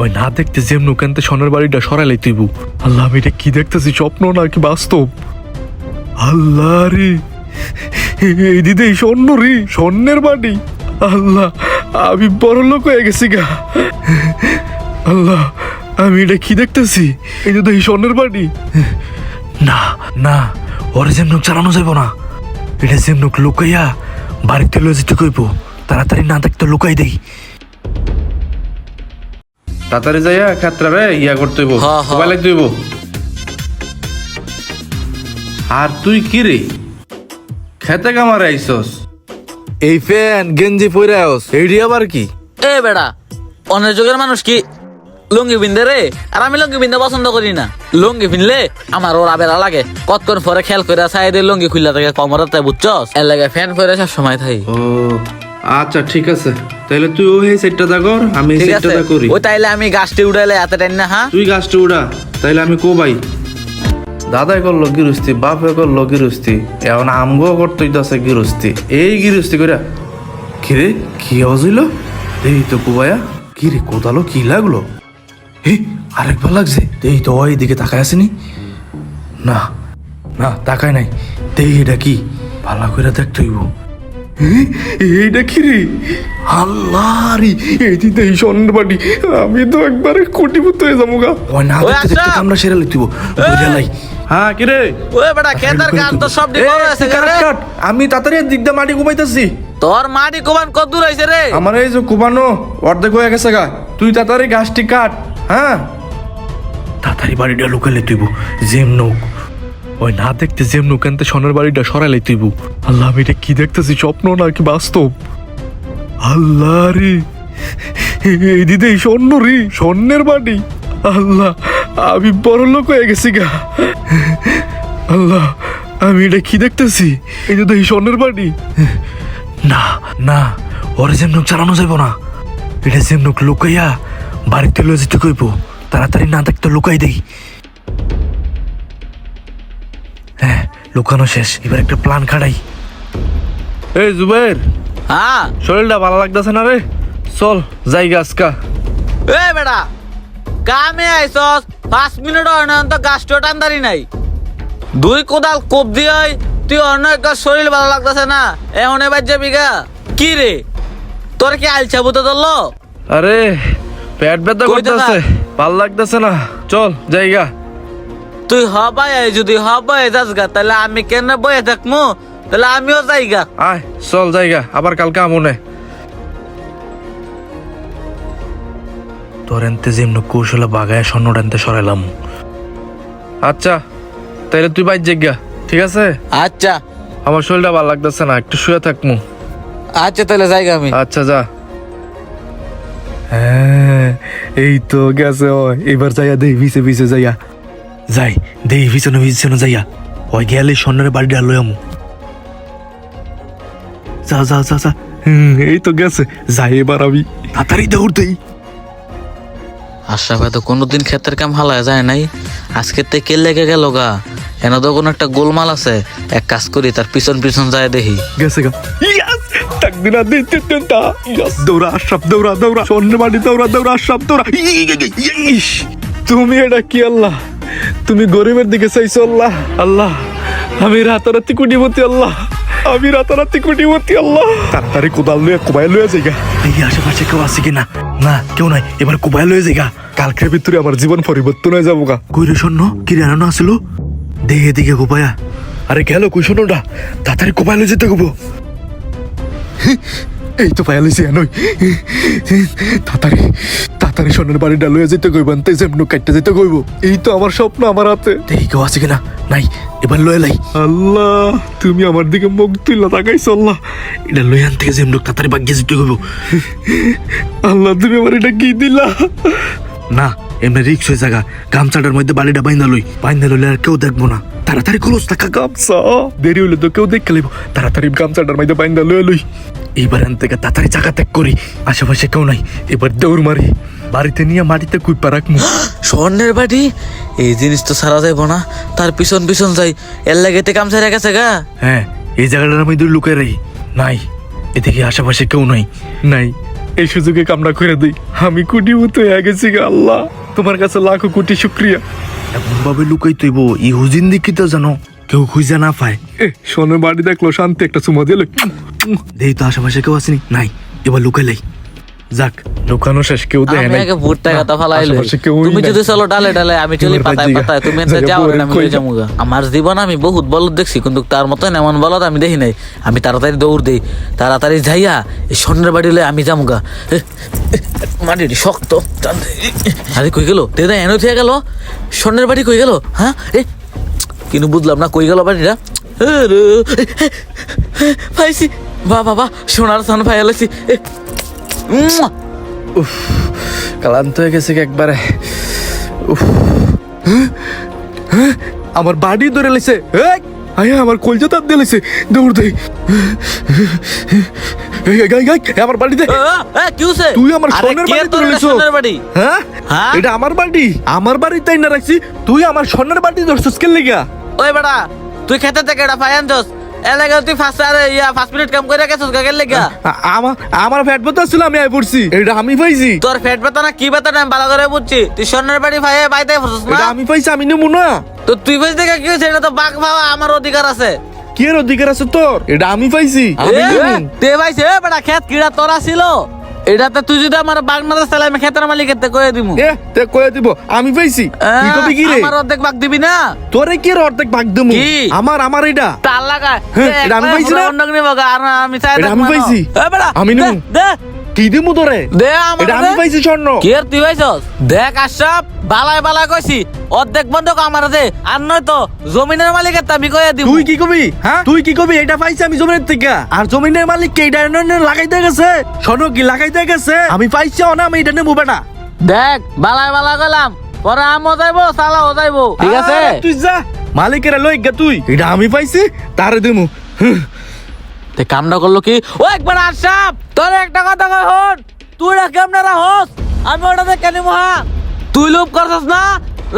ওই না দেখতে যেমন কেনতে সোনার বাড়িটা সরাইলাই তুইবু। আল্লাহ, আমি এটা কি দেখতেছি, স্বপ্ন নাকি বাস্তব? আল্লাহ রে, এই দিদি স্বর্ণ রে, স্বর্ণের বাড়ি। আল্লাহ, আমি বড় লোক হয়ে গেছি গা। আল্লাহ, আমি এটা কি দেখতেছি? এই দিদি স্বর্ণের বাড়ি। না না, ওরে যেমন চালানো যাইব না। এটা যেমন লুকাইয়া বাড়িতে লয়ে যেতে কইব। তাড়াতাড়ি না দেখতে লুকাই দেই। তাড়াতাড়ি যাইয়া ক্ষেত্রে ইয়া করতে হইব, মোবাইল দিইব। আর তুই কি রে খেতে কামারে আইছস? এই ফ্যান গেঞ্জি পরে আস, এইডি আবার কি? এ বেড়া, অনেক যুগের মানুষ কি লুঙ্গি পিনতে রে? আর আমি লুঙ্গি পিনতে পছন্দ করি না। লুঙ্গি পিনলে আমার ওরা বেড়া লাগে। কতক্ষণ পরে খেয়াল করে সাইডে লুঙ্গি খুললা থাকে কমরাতে, বুঝছস? এর লাগে ফ্যান পরে সব সময় থাকি। ও আচ্ছা ঠিক আছে, তাহলে তুই ওই সেটটা দা কর, আমি এই ঠিক সেটটা আছে, দা করি। ওই তাইলে আমি গাছটি উড়াইলে এত টাইম না। হ্যাঁ, তুই গাছটা উড়া, তাইলে আমি কো ভাই। দাদাই করলো গিরুস্তি, বাপে করলো গিরুস্তি, এখন আমগো করতেই আছে গিরুস্তি। এই গিরুস্তি কইরা কিরে কি আওয়াজ হইলো? এই তো কুবায়া, কি রে কোদালো কি লাগলো? হে, আরেকবার লাগছে। এই তো ওই দিকে তাকায় আসেনি। না না, তাকায় নাই। দেই এটা কি, ভালো করে দেখতে হইব। এইটা কি রে? আল্লাহ রে, এই দিতে এই স্বর্ণের বাড়ি। আমি তো একবারে কোটিপতি হয়ে যাবো গা। ওই না দেখতে দেখতে কামড়া সেরা লইতিব বুঝালাই। হ্যাঁ কি রে? ওই বেড়া খেতার গান তো সব ডিপ আছে রে। আমি তাড়াতাড়ি দিক দিয়ে মাটি কুবাইতেছি। তোর মাটি কোবান কত দূর হইছে রে? আমার এই যে কুবানো অর্ধেক হয়ে গেছে গা। তুই তাড়াতাড়ি গাছটি কাট। হ্যাঁ, তাড়াতাড়ি বাড়িটা লুকাইলে তুইবু। যেমন ওই না দেখতে যেমন কেনতে সোনার বাড়িটা সরাইলাই তুইবু। আল্লাহ, আমি এটা কি দেখতেছি, স্বপ্ন নাকি বাস্তব? আল্লাহ রে, এই দিদি স্বর্ণ রে, স্বর্ণের বাড়ি। আল্লাহ, আমি বড় লোক হয়ে গেছি গা। আল্লাহ, আমি এটা কি দেখতেছি? এই দিদি স্বর্ণের বাড়ি। না না, ওরে যেমন চালানো যাইব না। এটা যেমন লুকাইয়া বাড়িতে লয়ে যেতে কইব। তাড়াতাড়ি না দেখতে লুকাই দেই। হ্যাঁ, লুকানো শেষ, এবার একটা প্ল্যান খাড়াই। এই জুবাইর, হ্যাঁ, শরীরটা ভালো লাগতেছে না রে? চল যাই গাছকা। এ বেড়া, কামে আইছস 5 মিনিট হয় না তো গাছটা টানদারি নাই। দুই কোদাল কোপ দিয়ে তুই অন্য একটা শরীর ভালো লাগতেছে না, এখন এবার যাবি গা? কি রে, তোর কি আলছা বুতে ধরলো? আরে পেট ব্যথা করতেছে, ভাল লাগতেছে না। চল যাইগা। তুই হবাই যদি হবাই যাস গা, তাহলে আমি কেন বয়ে থাকবো? তাহলে আমিও যাই গা। আয় চল যাইগা, আবার কালকে আমনে। তোর এনতে যেমন কৌশলে বাগায় স্বর্ণটা এনতে সরাইলাম। আচ্ছা তাইলে তুই বাইর যাইগা, ঠিক আছে? আচ্ছা আমার শরীরটা ভালো লাগতেছে না, একটু শুয়ে থাকমু। আচ্ছা, তাহলে যাই গা আমি। আচ্ছা যা। হ্যাঁ, এই তো গেছে। এবার যাইয়া দেই ভিসে ভিসে যাইয়া যাই, দেই ভিছনে ভিছনে যাইয়া ওই গেলে স্বর্ণের বাড়িটা লই আমু। যা যা যা যা। এই তো গেছে, যাই এবার আমি তাড়াতাড়ি দৌড় দেই। আশা ভাই তো কোনোদিন ক্ষেতের কাম হালায় যায় নাই, আজকে তে কে লেগে গেল গা। এনে তো কোনো একটা গোলমাল আছে। এক কাজ করি, তার পিছন পিছন যায় দেখি। গেছে গা। ইয়াস, তাকদিনা দিতে তা। ইয়াস, দৌড়া আশরাফ, দৌড়া দৌড়া, স্বর্ণের বাড়ি দৌড়া, দৌড়া আশরাফ দৌড়া। ইস, তুমি এটা কি আল্লাহ? তুমি গরিবের দিকে চাইছো আল্লাহ। আল্লাহ, আমি রাতারাতি কোটিপতি আল্লাহ, আমি রাতারাতি কোটিপতি আল্লাহ। তাড়াতাড়ি কোদাল লইয়া কুবাই লইয়া যাইগা। এই আশেপাশে কেউ আছে কিনা? না, কেউ নাই। এবার কুবাই লইয়া যাইগা। কালকের ভিতরে আমার জীবন পরিবর্তন হয়ে যাবো গা। কইরে স্বর্ণ কি রানো আসলো? দেখে দিকে কুবায়া। আরে গেল কই স্বর্ণটা? তাড়াতাড়ি কুবাই লইয়া যেতে গো। এই তো পায়া লইছি নই। তাড়াতাড়ি তাড়াতাড়ি স্বর্ণের বাড়িটা লইয়া যেতে কইব, তাই যেমন কাটতে যেতে কইব। এই তো আমার স্বপ্ন আমার হাতে। দেখি কেউ আছে কিনা। নাই, এবার লয়ে লাই। আল্লাহ, তুমি আমার দিকে মুখ তুইলা তাকাইছ আল্লাহ। এটা লই আন থেকে যেমন তাড়াতাড়ি বাগিয়ে যেতে কইব। আল্লাহ, তুমি আমার এটা কি দিলা? না, এমনি রিক্স হয়ে জায়গা। গামছাটার মধ্যে বাড়িটা বাইন্দা লইলে আর কেউ দেখবো না। তাড়াতাড়ি খোলস টাকা গামছা, দেরি হইলে তো কেউ দেখে লইব। তাড়াতাড়ি গামছাটার মধ্যে বাইন্দা লই। এইবার এন থেকে তাড়াতাড়ি চাকা ত্যাগ করি। আশেপাশে কেউ নাই, এবার দৌড় মারি। বাড়িতে নিয়ে মাটিতে কুইপা রাখমু। স্বর্ণের বাড়ি, এই জিনিস তো সারা যাইব না। তার পিছন পিছন যাই, এর লাগেতে কাম সারা গেছে গা। হ্যাঁ, এই জায়গাটার মধ্যে লুকাই রাই। নাই, এদিকে আশেপাশে কেউ নাই। এই সুযোগে কামনা করে দিই, আমি কোটিপতি হয়ে গেছি গো আল্লাহ, তোমার কাছে লাখো কোটি শুক্রিয়া। এমন ভাবে লুকাই তৈব ইহুজিন দেখি তো জানো কেউ খুঁজে না পায়। সোনার বাড়ি দেখলো শান্তি একটা চুমা দিল। দেই তো আশেপাশে কেউ আসেনি, নাই এবার লুকাইলাই। যাক লুকানো শেষ, কেউ দেয় আমি নাই। আগে ভুট্টা কথা ফালাইলে আশেপাশে কেউই তুমি নাই। যদি চলো ডালে ডালে আমি চলি তোমার পাতায় বাড়ি পাতায়, তুমি জায়গা যাও পরে আমি কই লয়ে যামুগা। আমার জীবন আমি বহুত বলদ দেখছি, কিন্তু তার মতন এমন বলদ আমি দেখি নাই। আমি তাড়াতাড়ি দৌড় দেই, তাড়াতাড়ি যাইয়া এই স্বর্ণের বাড়ি লয়ে আমি যামুগা। মাটির শক্ত আরে কই গেল দাদা, এনে থেকে গেল স্বর্ণের বাড়ি কই গেল? হ্যাঁ কিন্তু বুঝলাম না কই গেল বাড়িটা। পাইছি, বাবা সোনার সান পাই এলাইছি। ক্লান্ত হয়ে গেছে কি একবারে। আমার বাড়ি ধরে লেছে, আয় আমার কলজা তাপ দিয়ে লেছে, দৌড় দেই। আমার বাড়ি দে। কি হইছে? তুই আমার আরে স্বর্ণের কে বাড়ি তোর ধরে এটা লেছো? স্বর্ণের বাড়ি? হ্যাঁ হ্যাঁ? এটা আমার বাড়ি, আমার বাড়ি তাই না রাখছি, তুই আমার স্বর্ণের বাড়ি ধরছিস কে লিগা? ওই বেটা তুই খেতে থেকে এটা ফাই আনছস, এলাকা তুই ফার্স্ট আরে 5 মিনিট কাম করে গেছস গাগের লেগা। আমার ফ্যাট বতা ছিল, আমি আই পড়ছি, এটা আমি পাইছি। তোর পেট ব্যথা না কি ব্যথা না আমি ভালো করে বুঝছি। তুই স্বর্ণের বাড়ি ফাই বাইতে ফসস এটা না, আমি পাইছি, আমি নেবো না। তো তুই বুঝ দেখে কি হইছে? এটা তো বাঘ ভাবা আমার অধিকার আছে। কি এর অধিকার আছে তোর? এটা আমি পাইছি, আমি নেবো। তে ভাইছে বেটা খেত কিড়া তোরা ছিল, এটাতে তুই যদি আমার বাঘ না চাইলে আমি খেতের মালিকের তে কয়ে দিমু। তে কয়ে দিব আমি পাইছি। তুই কবি কি রে? আমার অর্ধেক বাঘ দিবি না? তোরে কি এর অর্ধেক ভাগ দেবো? কি? আমার এটা তার লাগা এটা আমি পাইছি না? অন্য নিব আর আমি চাই এটা আমি পাইছি। আমি নেবো। দে কি দিমু তোরে? দে আমার এটা আমি পাইছি স্বর্ণ। কি আর তুই পাইছস? দেখ আশরাফ, বালাই বালাই কইছি অর্ধেক বন্ধক আমার দে, আর নয় তো জমিনের মালিকের তা আমি কয়ে দিব। তুই কি কবি? হ্যাঁ তুই কি কবি? এটা পাইছি আমি জমিনের থেকে, আর জমিনের মালিক কে? এটা লাগাইতে গেছে, স্বর্ণ কি লাগাইতে গেছে? আমি পাইছি না, আমি এটা নেবো বেটা। দেখ বালাই বালাই কইলাম, পরে আমও যাইবো সালাও যাইবো, ঠিক আছে? আরে তুই যা, মালিকেরা লই গা তুই। এটা আমি পাইছি, তারে দেবো। তে কামটা করলো কি? ও একবার আশরাফ, তোর একটা কথা কই হন, তুই না কেমনে রাখস? আমি ওটাতে কেন মহা তুই লোভ করছস না?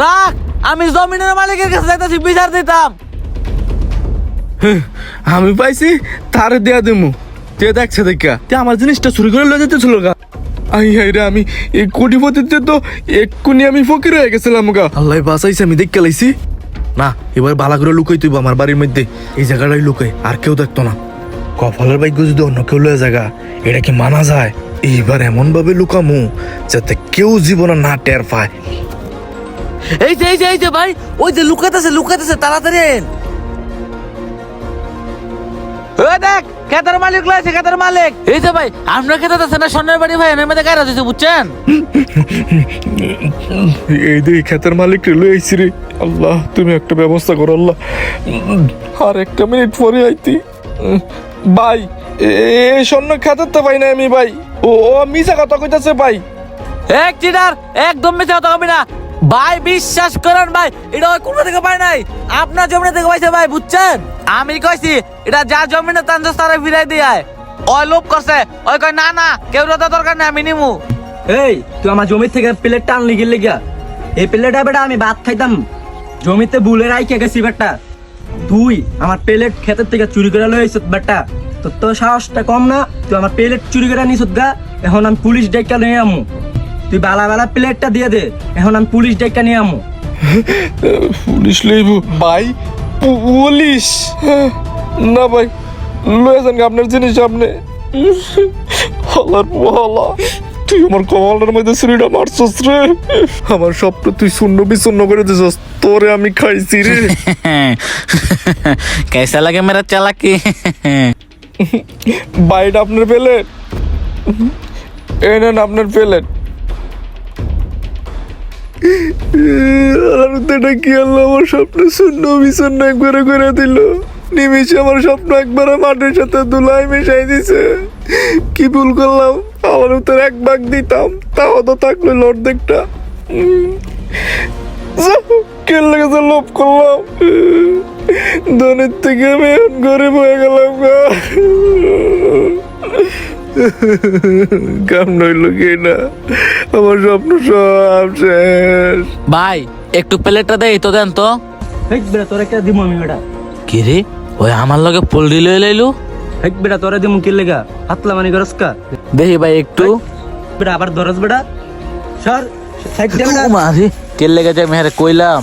রাখ, আমি জমিনের মালিকের কাছে যাইতাছি বিচার দিতাম। আমি পাইছি, তারে দেয়া দেবো। তে দেখছে দেখা তে আমার জিনিসটা চুরি করে লয়ে যেতেছিল গা। আই হাই রে, আমি এই কোটিপতিতে তো এক্ষুনি আমি ফকির হয়ে গেছিলাম গা। আল্লাহ বাঁচাইছে, আমি দেখতে লাইছি না। এবার বালা করে লুকাই তুই আমার বাড়ির মধ্যে, এই জায়গাটাই লুকাই, আর কেউ দেখতো না। কপালের ভাগ্য যদি অন্য কেউ লয়ে জায়গা, এটা কি মানা যায়? এইবার এমন ভাবে লুকামু যাতে কেউ জীবনে না টের পায়। এই যে ভাই, ওই যে লুকাইতেছে তাড়াতাড়ি আইন। ওই দেখ খেতের মালিক লয়েছে, খেতের মালিক। এই যে ভাই আমরা খেতে আছে না স্বর্ণের বাড়ি ভাই, এর মধ্যে গাড়ি দিতে বুঝছেন? এই দুই ক্ষেতের মালিক লয়ে আইছি রে। আল্লাহ তুমি একটা ব্যবস্থা করো আল্লাহ। আর একটা মিনিট পরে আইতি ভাই, এই স্বর্ণ খাতার তো পাই না আমি ভাই। ও মিছা কথা কইতাছে ভাই। এক চিটার, একদম মিথ্যা কথা কবি না ভাই, বিশ্বাস করেন ভাই, এটা ওই কোন থেকে পাই নাই, আপনার জমি থেকে পাইছে ভাই, বুঝছেন? আমি কইছি এটা যা জমিনে তানজস তারে ফিরাই দিয়ায়। ওই লোভ করছে, ওই কই না না কেউ তো দরকার নেই, আমি নিমু। এই তুই আমার জমি থেকে প্লেট টানলি গেলে গিয়া, এই প্লেটটা বেটা আমি ভাত খাইতাম, জমিতে বুলে রাইখে গেছি বেটা। তুই আমার প্লেট ক্ষেতের থেকে চুরি করে লই আইছত বেটা, তোর তো সাহসটা কম না? তুই আমার প্লেট চুরি করে নিছত গা, এখন আমি পুলিশ ডেকা নিয়ে আমু। তুই বালা বালা প্লেটটা দিয়ে দে, এখন আমি পুলিশ ডেকা নিয়ে আমু। পুলিশ লইব ভাই? পুলিশ না ভাই, লয়ে যান আপনার জিনিস আপনি। হলার হলা, তুই আমার কপালের মধ্যে ছুরিটা মারছস রে। আমার স্বপ্ন তুই শূন্য বিশূন্য করে দিছস, তোরে আমি খাইছি রে। कैसा लगे मेरा चालाकी? বাইট আপনার প্লেট, এই নেন আপনার প্লেট। এটা কি আল্লাহ, আমার স্বপ্ন শূন্য বিশূন্য একবারে করে দিল। নিমিষে আমার স্বপ্ন একবারে মাটির সাথে ধুলাই মিশাই দিছে। কি ভুল করলাম? আমার উত্তর এক ভাগ দিতাম, তাও তো থাকলো অর্ধেকটা। কেন লেগেছে লোভ করলাম, ধনের থেকে আমি এখন গরিব হয়ে গেলাম গা। কাম নইল কি না, আমার স্বপ্ন সব শেষ। ভাই একটু প্লেটটা দেই তো, দেন তো। হেক বেটা তোর একটা দিমু আমি বেটা। কি রে, ওই আমার লগে পোল্ট্রি লয়ে লাইলো? হেক বেটা তোরে দিমু কি লেগা? হাতলা মানি করস কা? দেখি ভাই একটু বেটা আবার ধরস বেটা সর সাইড দে বেটা মারি কেলে গেছে মেহের কইলাম